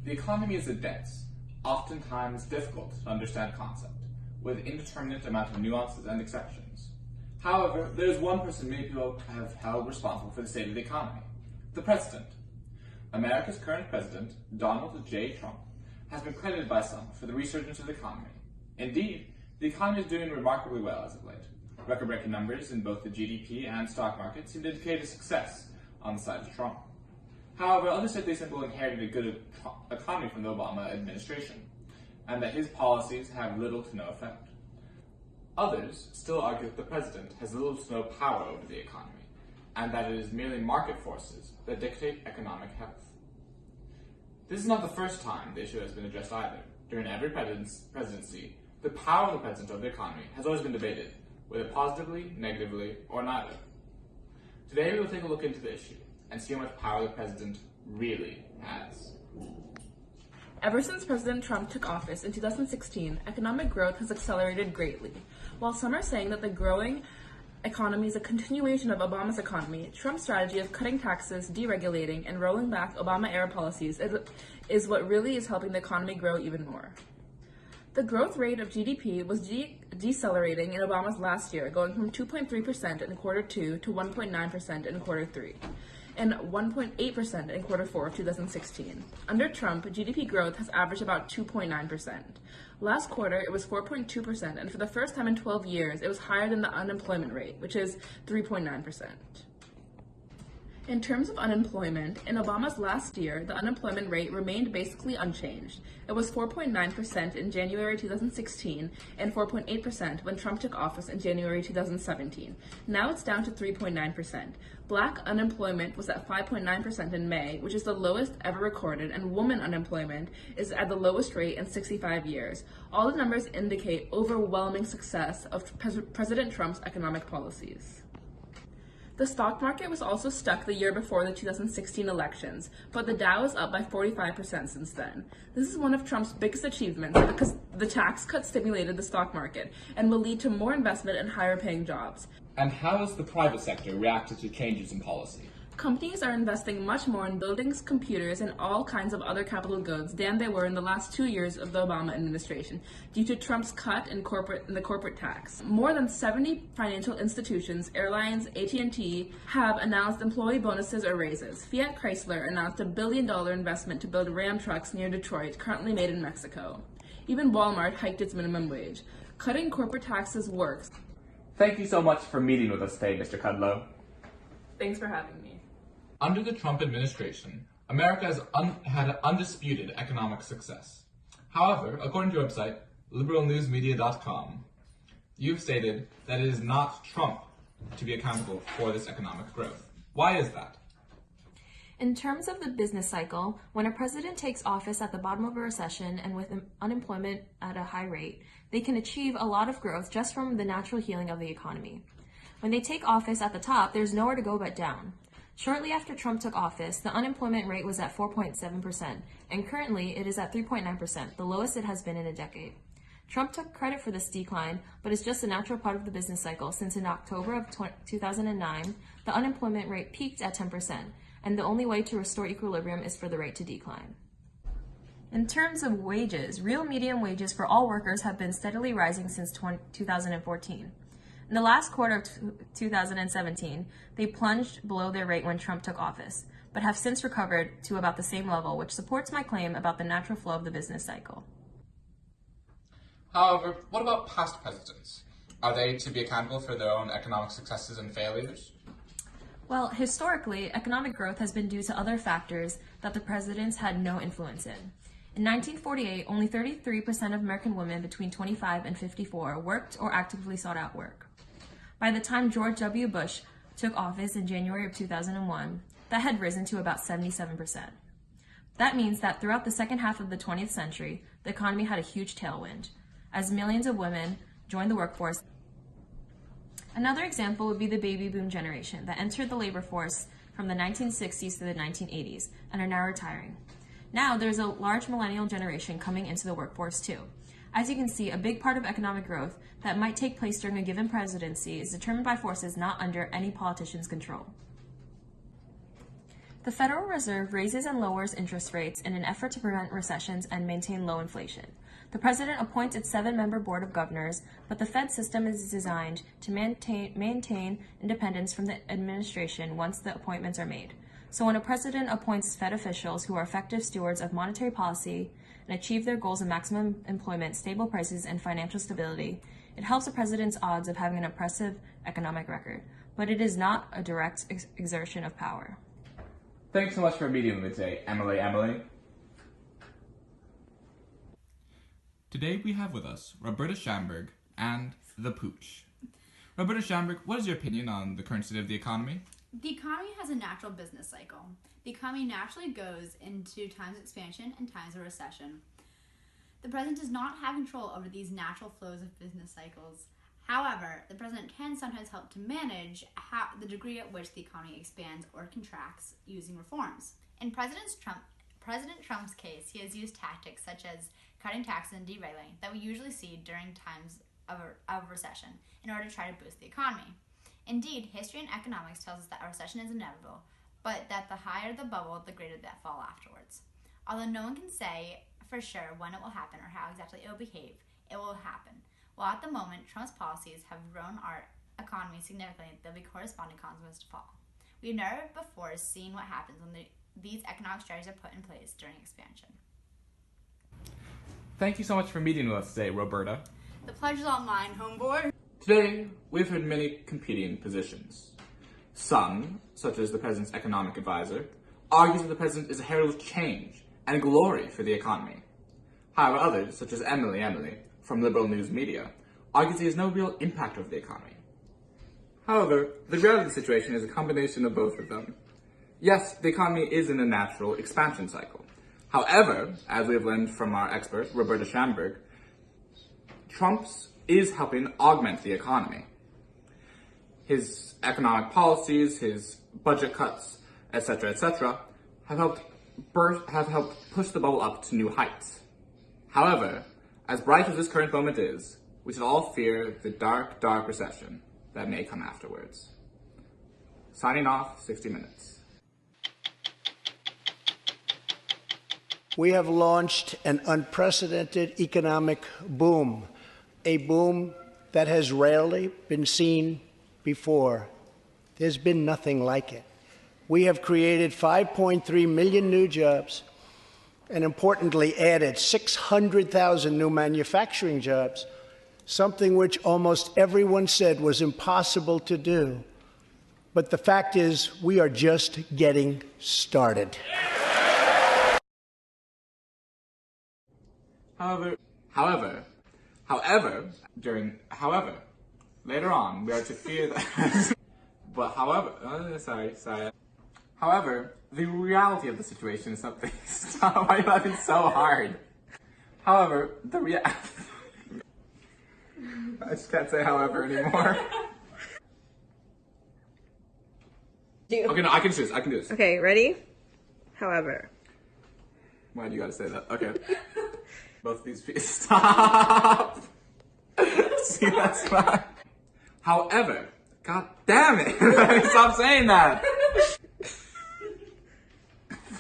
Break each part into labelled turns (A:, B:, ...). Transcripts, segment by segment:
A: The economy is a dense, oftentimes difficult to understand concept, with indeterminate amount of nuances and exceptions. However, there is one person many people have held responsible for the state of the economy: the President. America's current President, Donald J. Trump, has been credited by some for the resurgence of the economy. Indeed, the economy is doing remarkably well as of late. Record-breaking numbers in both the GDP and stock market seem to indicate a success on the side of Trump. However, others said they simply inherited a good economy from the Obama administration, and that his policies have little to no effect. Others still argue that the president has little to no power over the economy, and that it is merely market forces that dictate economic health. This is not the first time the issue has been addressed either. During every presidency, the power of the president over the economy has always been debated, whether positively, negatively, or neither. Today we will take a look into the issue and see how much power the president really has.
B: Ever since President Trump took office in 2016, economic growth has accelerated greatly. While some are saying that the growing economy is a continuation of Obama's economy, Trump's strategy of cutting taxes, deregulating, and rolling back Obama-era policies is what really is helping the economy grow even more. The growth rate of GDP was decelerating in Obama's last year, going from 2.3% in quarter 2 to 1.9% in quarter 3, and 1.8% in quarter 4 of 2016. Under Trump, GDP growth has averaged about 2.9%. Last quarter, it was 4.2%, and for the first time in 12 years, it was higher than the unemployment rate, which is 3.9%. In terms of unemployment, in Obama's last year, the unemployment rate remained basically unchanged. It was 4.9% in January 2016 and 4.8% when Trump took office in January 2017. Now it's down to 3.9%. Black unemployment was at 5.9% in May, which is the lowest ever recorded, and woman unemployment is at the lowest rate in 65 years. All the numbers indicate overwhelming success of President Trump's economic policies. The stock market was also stuck the year before the 2016 elections, but the Dow is up by 45% since then. This is one of Trump's biggest achievements because the tax cut stimulated the stock market and will lead to more investment and higher paying jobs.
A: And how has the private sector reacted to changes in policy?
B: Companies are investing much more in buildings, computers, and all kinds of other capital goods than they were in the last 2 years of the Obama administration due to Trump's cut in the corporate tax. More than 70 financial institutions, airlines, AT&T have announced employee bonuses or raises. Fiat Chrysler announced a $1 billion investment to build Ram trucks near Detroit, currently made in Mexico. Even Walmart hiked its minimum wage. Cutting corporate taxes works.
A: Thank you so much for meeting with us today, Mr. Kudlow.
B: Thanks for having me.
A: Under the Trump administration, America has had undisputed economic success. However, according to your website, liberalnewsmedia.com, you've stated that it is not Trump to be accountable for this economic growth. Why is that?
C: In terms of the business cycle, when a president takes office at the bottom of a recession and with unemployment at a high rate, they can achieve a lot of growth just from the natural healing of the economy. When they take office at the top, there's nowhere to go but down. Shortly after Trump took office, the unemployment rate was at 4.7%, and currently it is at 3.9%, the lowest it has been in a decade. Trump took credit for this decline, but it's just a natural part of the business cycle since in October of 2009, the unemployment rate peaked at 10%, and the only way to restore equilibrium is for the rate to decline. In terms of wages, real median wages for all workers have been steadily rising since 2014. In the last quarter of 2017, they plunged below their rate when Trump took office, but have since recovered to about the same level, which supports my claim about the natural flow of the business cycle.
A: However, what about past presidents? Are they to be accountable for their own economic successes and failures?
C: Well, historically, economic growth has been due to other factors that the presidents had no influence in. In 1948, only 33% of American women between 25 and 54 worked or actively sought out work. By the time George W. Bush took office in January of 2001, that had risen to about 77%. That means that throughout the second half of the 20th century, the economy had a huge tailwind, as millions of women joined the workforce. Another example would be the baby boom generation that entered the labor force from the 1960s to the 1980s and are now retiring. Now there's a large millennial generation coming into the workforce too. As you can see, a big part of economic growth that might take place during a given presidency is determined by forces not under any politician's control. The Federal Reserve raises and lowers interest rates in an effort to prevent recessions and maintain low inflation. The President appoints its 7-member Board of Governors, but the Fed system is designed to maintain independence from the administration once the appointments are made. So when a President appoints Fed officials who are effective stewards of monetary policy and achieve their goals of maximum employment, stable prices, and financial stability, it helps the President's odds of having an impressive economic record, but it is not a direct exertion of power.
A: Thanks so much for meeting with me today, Emily. Today we have with us Roberta Schamberg and the Pooch. Roberta Schamberg, what is your opinion on the current state of the economy?
D: The economy has a natural business cycle. The economy naturally goes into times of expansion and times of recession. The president does not have control over these natural flows of business cycles. However, the president can sometimes help to manage the degree at which the economy expands or contracts using reforms. In President Trump's case, he has used tactics such as cutting taxes and derailing that we usually see during times of recession in order to try to boost the economy. Indeed, history and economics tells us that a recession is inevitable, but that the higher the bubble, the greater the fall afterwards. Although no one can say for sure when it will happen or how exactly it will behave, it will happen. While at the moment, Trump's policies have grown our economy significantly, there'll be corresponding consequences to fall. We've never before seen what happens when these economic strategies are put in place during expansion.
A: Thank you so much for meeting with us today, Roberta.
D: The pleasure's all mine, homeboy.
A: Today, we've heard many competing positions. Some, such as the President's economic advisor, argues that the President is a herald of change and glory for the economy. However, others, such as Emily, from liberal news media, argues he has no real impact over the economy. However, the reality of the situation is a combination of both of them. Yes, the economy is in a natural expansion cycle. However, as we have learned from our expert, Roberta Schamberg, Trump is helping augment the economy. His economic policies, his budget cuts, etc., have helped push the bubble up to new heights. However, as bright as this current moment is, we should all fear the dark, dark recession that may come afterwards. Signing off, 60 Minutes.
E: We have launched an unprecedented economic boom, a boom that has rarely been seen before. There's been nothing like it. We have created 5.3 million new jobs and, importantly, added 600,000 new manufacturing jobs, something which almost everyone said was impossible to do. But the fact is, we are just getting started.
A: Later on, we are to fear that. However, the reality of the situation is something. Stop! Why are you laughing so hard? However, I just can't say however anymore. Okay, no, I can do this.
F: Okay, ready? However.
A: Why do you gotta say that? Okay. Both of these people. Stop! See, that's fine. However, god damn it! Stop saying that!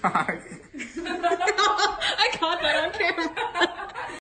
A: Fuck.
F: I caught that on camera.